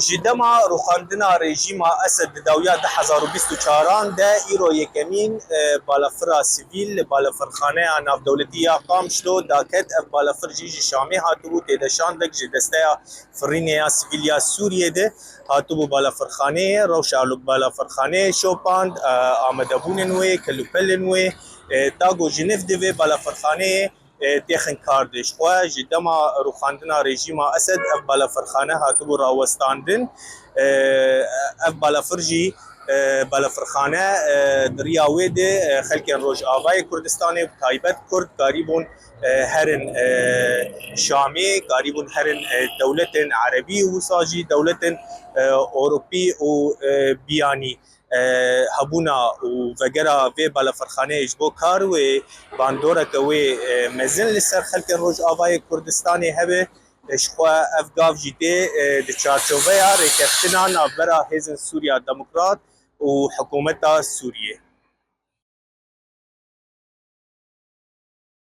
جدما روخاندنا رژیما اسد داویا 2024 ده ایرو یکمین بالافرا سیویل بالافرخانه ناف دولتی یا قام شلو داکت اف بالافر جیجی شامی هاتبو تیدشان دک جدسته فرینه سیویلیا سوریه ده هاتبو بالافرخانه روشالوک بالافرخانه شوپاند آمدبون نوی کلوپل نوی تاگو جنف دوی بالافرخانه تخن کاردش خو جدما روخاندنا رژیما اسد اف بالافرخانه هاتبو راوستاندن اف بالافرجی بالافرخانه دریا ویده خلک روج آوای کردستان تایبت کرد قریبون هرن شامی قریبون هرن دولت عربی و ساجی دولت اوروبی و بیانی هبونا و وگرا و بالافرخانه اجبو کار و باندورا کوي مزن لسر خلک روج آوای کردستانی هبه اشخوا افغاف جیده د چارچوبه ریکفتنا نابرا هزن سوریا دموکرات و حکومت سوریه